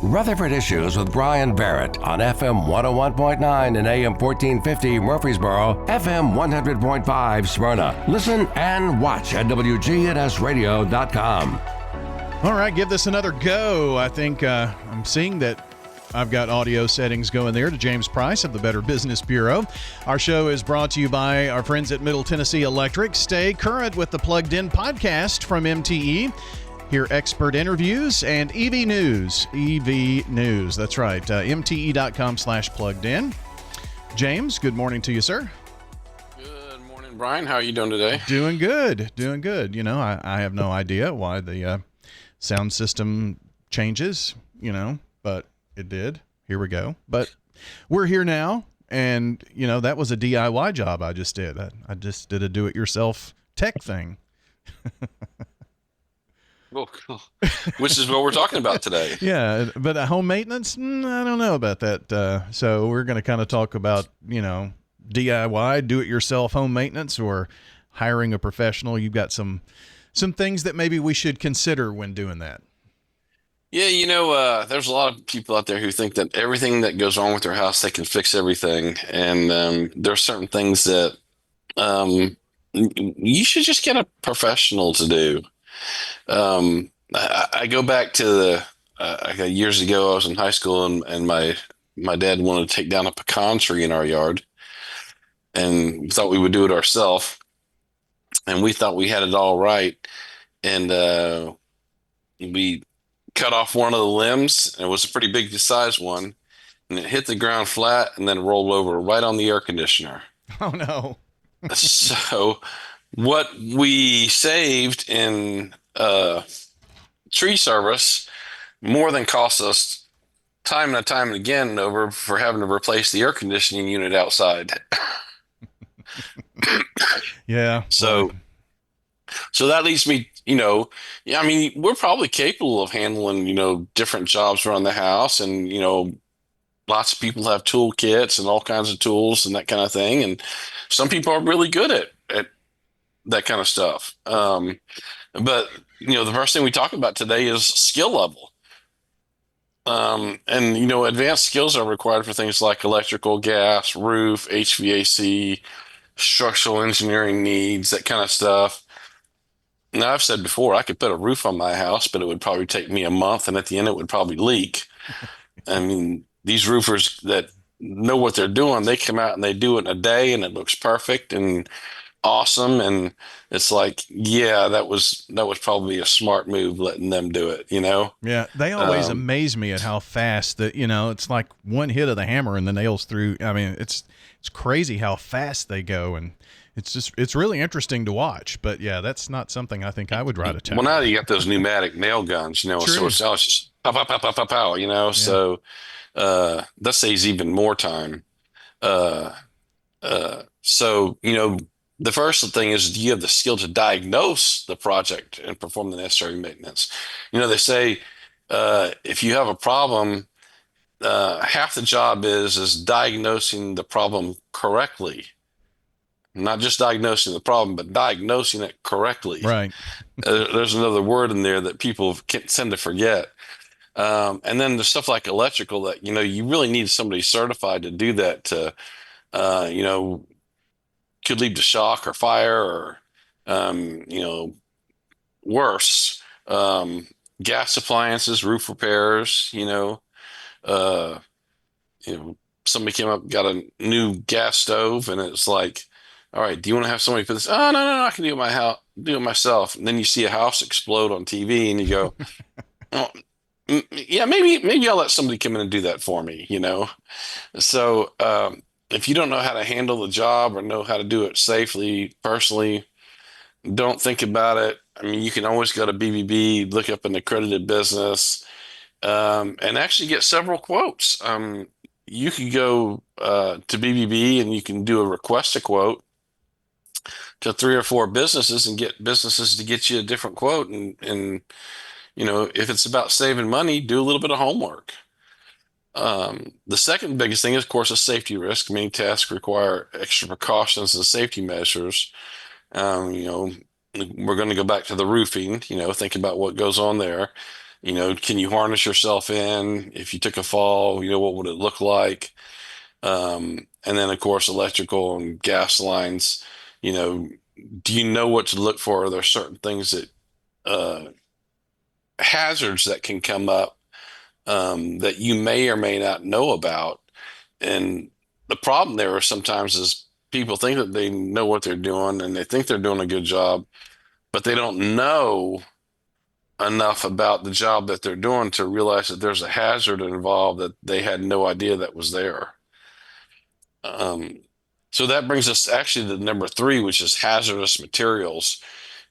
Rutherford Issues with Bryan Barrett on FM 101.9 and AM 1450 Murfreesboro, FM 100.5 Smyrna. Listen and watch at WGNSradio.com. All right, give this another go. I think I'm seeing that I've got audio settings going there to James Price of the Better Business Bureau. Our show is brought to you by our friends at Middle Tennessee Electric. Stay current with the Plugged In podcast from MTE. Hear expert interviews and EV news. EV news. That's right. MTE.com/plugged in. James, good morning to you, sir. Good morning, Brian. How are you doing today? Doing good. Doing good. You know, I have no idea why the sound system changes, but it did. Here we go. But we're here now. And, that was a DIY job I just did. I just did a do-it-yourself tech thing. Well, which is what we're talking about today. Yeah, but home maintenance, I don't know about that. So we're going to kind of talk about, DIY, do-it-yourself home maintenance, or hiring a professional. You've got some things that maybe we should consider when doing that. Yeah, there's a lot of people out there who think that everything that goes wrong with their house, they can fix everything. And there are certain things that you should just get a professional to do. I go back to years ago. I was in high school, and my dad wanted to take down a pecan tree in our yard, and we thought we would do it ourselves. And we thought we had it all right, and we cut off one of the limbs, and it was a pretty big size one, and it hit the ground flat, and then rolled over right on the air conditioner. Oh no! So what we saved in tree service more than cost us time and time and again over for having to replace the air conditioning unit outside. Yeah. So that leads me, we're probably capable of handling, different jobs around the house, and, lots of people have tool kits and all kinds of tools and that kind of thing. And some people are really good at that kind of stuff. But the first thing we talk about today is skill level. And advanced skills are required for things like electrical, gas, roof, HVAC, structural engineering needs, that kind of stuff. Now, I've said before, I could put a roof on my house, but it would probably take me a month, and at the end it would probably leak. I mean, these roofers that know what they're doing, they come out and they do it in a day, and it looks perfect and awesome. And it's like, yeah, that was probably a smart move letting them do it, Yeah, they always amaze me at how fast that, it's like one hit of the hammer and the nails through. I mean, it's crazy how fast they go, and it's really interesting to watch. But yeah, that's not something I think I would write a test. Well, now you got those pneumatic nail guns, True. So it's just pow, pow, pow, pow, pow, pow, Yeah. So that saves even more time. So, the first thing is, do you have the skill to diagnose the project and perform the necessary maintenance? They say if you have a problem, half the job is diagnosing the problem correctly. Not just diagnosing the problem, but diagnosing it correctly. Right. There's another word in there that people tend to forget. And then there's stuff like electrical that, you really need somebody certified to do that to, could lead to shock or fire or, worse. Gas appliances, roof repairs, somebody came up, got a new gas stove, and it's like, all right, do you want to have somebody put this? Oh, no, I can do it myself. And then you see a house explode on TV, and you go, oh, yeah, maybe I'll let somebody come in and do that for me, So if you don't know how to handle the job or know how to do it safely, personally, don't think about it. I mean, you can always go to BBB, look up an accredited business, and actually get several quotes. You could go to BBB and you can do a request a quote to 3 or 4 businesses and get businesses to get you a different quote. And if it's about saving money, do a little bit of homework. The second biggest thing is, of course, a safety risk. Many tasks require extra precautions and safety measures. We're going to go back to the roofing, think about what goes on there. Can you harness yourself in? If you took a fall, what would it look like? And then, of course, electrical and gas lines, you know, do you know what to look for? Are there certain things that uh, hazards that can come up that you may or may not know about? And the problem there sometimes is people think that they know what they're doing and they think they're doing a good job, but they don't know enough about the job that they're doing to realize that there's a hazard involved that they had no idea that was there. Um, so that brings us actually to number three, which is hazardous materials.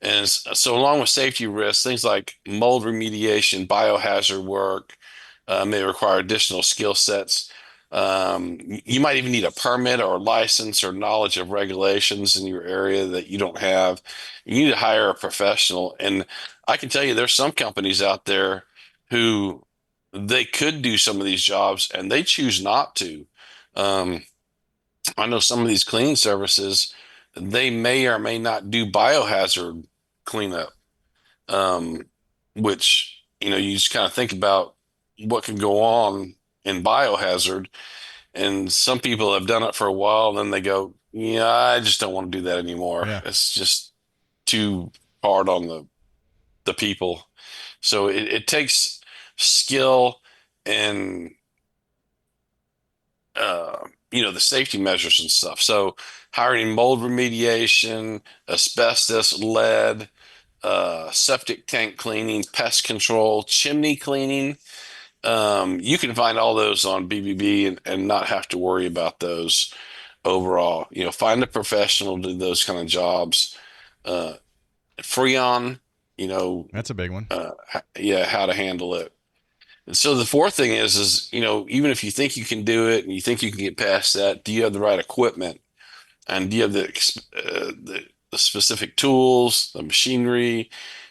And so, along with safety risks, things like mold remediation, biohazard work may require additional skill sets. You might even need a permit or a license or knowledge of regulations in your area that you don't have. You need to hire a professional. And I can tell you, there's some companies out there who they could do some of these jobs and they choose not to. Um, I know some of these cleaning services, they may or may not do biohazard cleanup, um, which, you just kind of think about what can go on in biohazard. And some people have done it for a while, and then they go, yeah, I just don't want to do that anymore. Yeah. It's just too hard on the people. So it takes skill and the safety measures and stuff. So hiring mold remediation, asbestos, lead, septic tank cleaning, pest control, chimney cleaning. You can find all those on BBB and not have to worry about those overall. Find a professional to do those kind of jobs. Uh, Freon, That's a big one. yeah, how to handle it. And so the fourth thing is, even if you think you can do it and you think you can get past that, do you have the right equipment? And do you have the specific tools, the machinery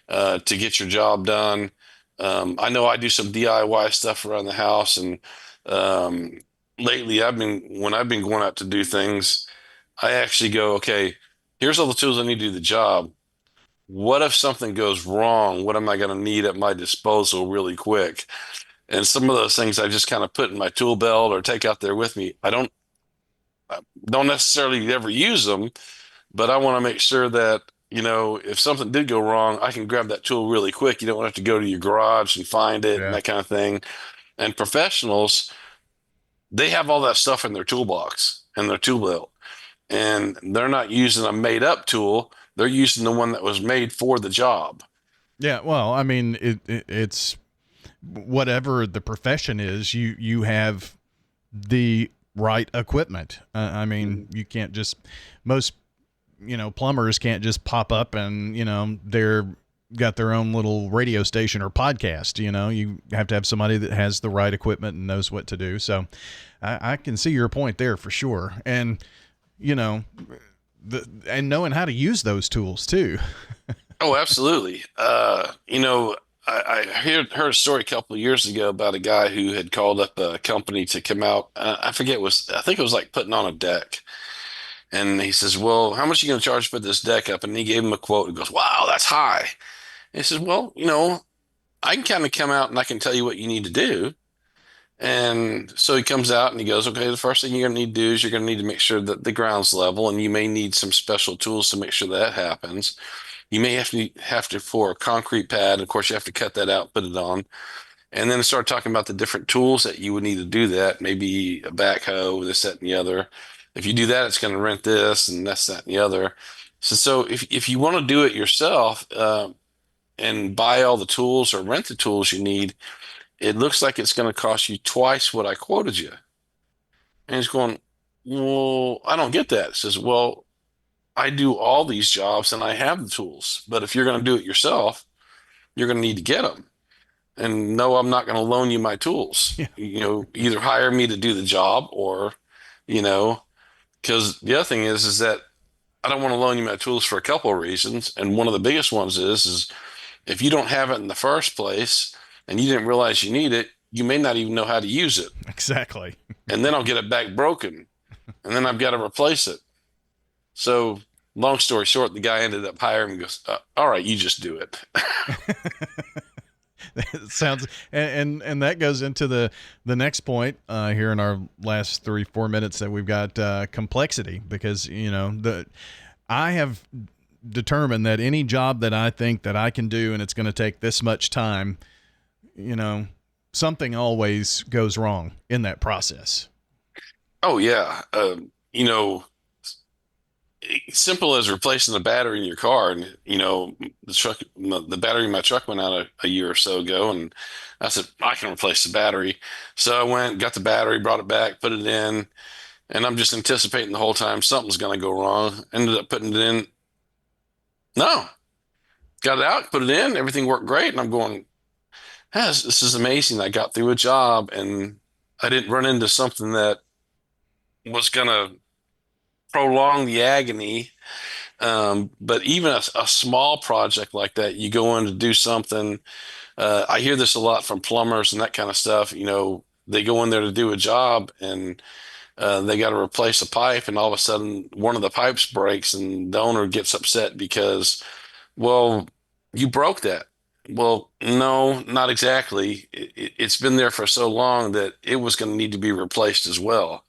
to get your job done? I know I do some DIY stuff around the house, and um, lately when I've been going out to do things, I actually go, okay, here's all the tools I need to do the job. What if something goes wrong? What am I going to need at my disposal really quick? And some of those things I just kind of put in my tool belt or take out there with me. I don't necessarily ever use them, but I want to make sure that, if something did go wrong, I can grab that tool really quick. You don't have to go to your garage and find it and Yeah. that kind of thing. And professionals, they have all that stuff in their toolbox and their tool belt. And they're not using a made up tool. They're using the one that was made for the job. Yeah. Well, I mean, it's whatever the profession is, you have the right equipment. I mean, you can't just, most, plumbers can't just pop up and, they're got their own little radio station or podcast. You have to have somebody that has the right equipment and knows what to do. So I can see your point there for sure. And, and knowing how to use those tools too. Oh, absolutely. I heard a story a couple of years ago about a guy who had called up a company to come out. I think it was like putting on a deck. And he says, well, how much are you going to charge to put this deck up? And he gave him a quote. He goes, wow, that's high. And he says, well, I can kind of come out and I can tell you what you need to do. And so he comes out and he goes, okay, the first thing you're going to need to do is you're going to need to make sure that the ground's level, and you may need some special tools to make sure that happens. You may have to for a concrete pad. Of course, you have to cut that out, put it on, and then start talking about the different tools that you would need to do that. Maybe a backhoe, this, that, and the other. If you do that, it's going to rent this and this, that, and the other. So if you want to do it yourself and buy all the tools or rent the tools you need, it looks like it's going to cost you twice what I quoted you. And he's going, well, I don't get that. It says, well, I do all these jobs and I have the tools, but if you're going to do it yourself, you're going to need to get them. And no, I'm not going to loan you my tools. Yeah. Either hire me to do the job or, because the other thing is that I don't want to loan you my tools for a couple of reasons. And one of the biggest ones is if you don't have it in the first place and you didn't realize you need it, you may not even know how to use it. Exactly. And then I'll get it back broken and then I've got to replace it. So long story short, the guy ended up hiring me and goes, all right, you just do it. It sounds, and that goes into the next point here in our last 3-4 minutes that we've got, complexity, because I have determined that any job that I think that I can do and it's going to take this much time, something always goes wrong in that process. Oh yeah. Simple as replacing the battery in your car. And the battery in my truck went out a year or so ago, and I said I can replace the battery. So I went, got the battery, brought it back, put it in, and I'm just anticipating the whole time something's going to go wrong. Ended up putting it in. No, got it out, put it in, everything worked great, and I'm going, this is amazing. I got through a job, and I didn't run into something that was going to prolong the agony. But even a small project like that, you go in to do something. I hear this a lot from plumbers and that kind of stuff. They go in there to do a job, and they got to replace a pipe, and all of a sudden one of the pipes breaks, and the owner gets upset because, well, you broke that. Well, no, not exactly. It's been there for so long that it was going to need to be replaced as well.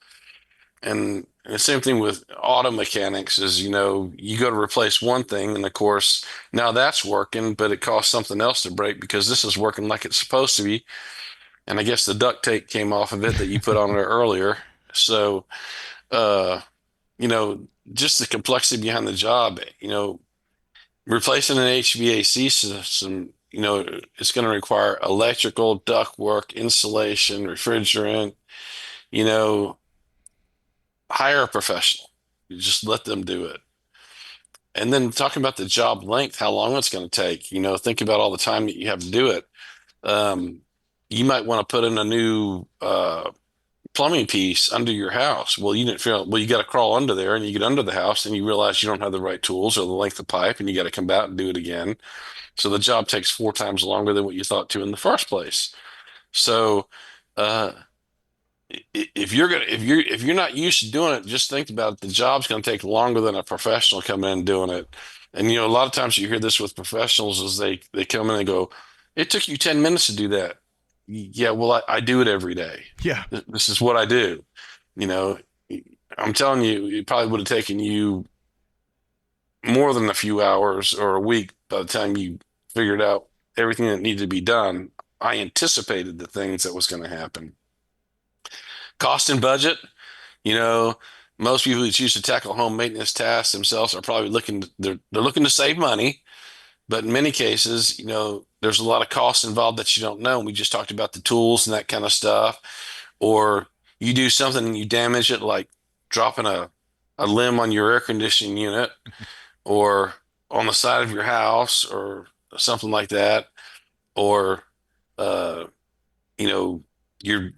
And the same thing with auto mechanics is, you go to replace one thing, and of course, now that's working, but it costs something else to break because this is working like it's supposed to be. And I guess the duct tape came off of it that you put on there earlier. So, uh, you know, just the complexity behind the job, replacing an HVAC system, it's going to require electrical, ductwork, insulation, refrigerant, you know, hire a professional. You just let them do it. And then talking about the job length, how long it's going to take, think about all the time that you have to do it. Um, you might want to put in a new plumbing piece under your house. Well, you didn't feel, well, you got to crawl under there, and you get under the house and you realize you don't have the right tools or the length of pipe, and you got to come out and do it again. So the job takes 4 times longer than what you thought to in the first place. So, uh, if you're not used to doing it, just think about it. The job's going to take longer than a professional coming in and doing it. And a lot of times you hear this with professionals is they come in and go, "It took you 10 minutes to do that." Yeah, well, I do it every day. Yeah. This is what I do. You know, I'm telling you, it probably would have taken you more than a few hours or a week by the time you figured out everything that needed to be done. I anticipated the things that was going to happen. Cost and budget, you know, most people who choose to tackle home maintenance tasks themselves are probably they're looking to save money, but in many cases, there's a lot of costs involved that you don't know. We just talked about the tools and that kind of stuff. Or you do something and you damage it, like dropping a limb on your air conditioning unit or on the side of your house or something like that. Or uh, you're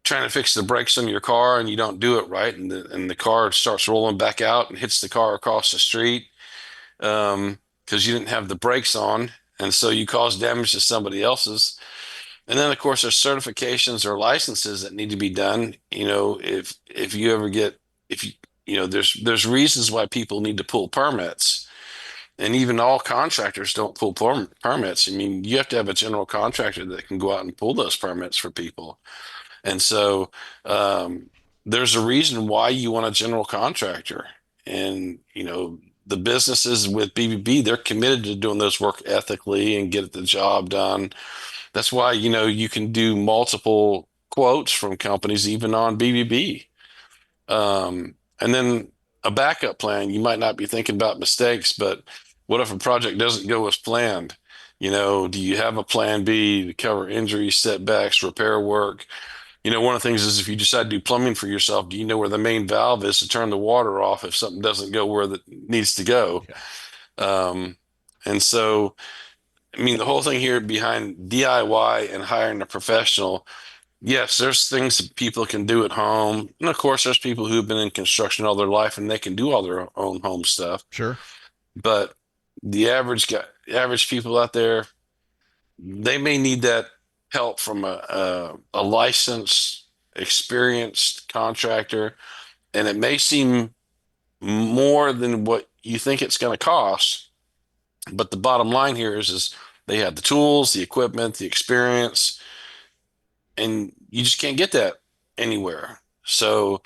trying to fix the brakes on your car and you don't do it right, and the car starts rolling back out and hits the car across the street because you didn't have the brakes on, and so you cause damage to somebody else's. And then of course there's certifications or licenses that need to be done. If you ever get if you there's reasons why people need to pull permits, and even all contractors don't pull permits. I mean, you have to have a general contractor that can go out and pull those permits for people. And so there's a reason why you want a general contractor. And, the businesses with BBB, they're committed to doing those work ethically and get the job done. That's why, you can do multiple quotes from companies, even on BBB. And then a backup plan, you might not be thinking about mistakes, but what if a project doesn't go as planned? Do you have a plan B to cover injuries, setbacks, repair work? One of the things is if you decide to do plumbing for yourself, do you know where the main valve is to turn the water off if something doesn't go where it needs to go? Yeah. And so, I mean, the whole thing here behind DIY and hiring a professional, yes, there's things that people can do at home. And of course, there's people who've been in construction all their life and they can do all their own home stuff. Sure. But the average people out there, they may need that help from a licensed, experienced contractor, and it may seem more than what you think it's going to cost. But the bottom line here is They have the tools, the equipment, the experience, and you just can't get that anywhere. So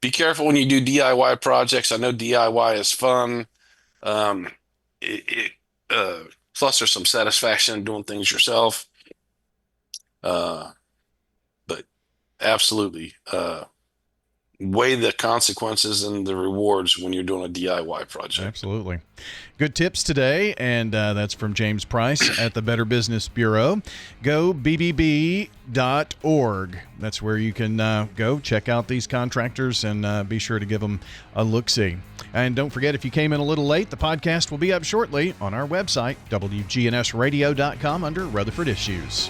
be careful when you do DIY projects. I know DIY is fun. Um, it, it plus there's some satisfaction in doing things yourself. But absolutely, weigh the consequences and the rewards when you're doing a DIY project. Absolutely. Good tips today, and that's from James Price at the Better Business Bureau. Go bbb.org. That's where you can go check out these contractors and be sure to give them a look-see. And don't forget, if you came in a little late, the podcast will be up shortly on our website, wgnsradio.com, under Rutherford Issues.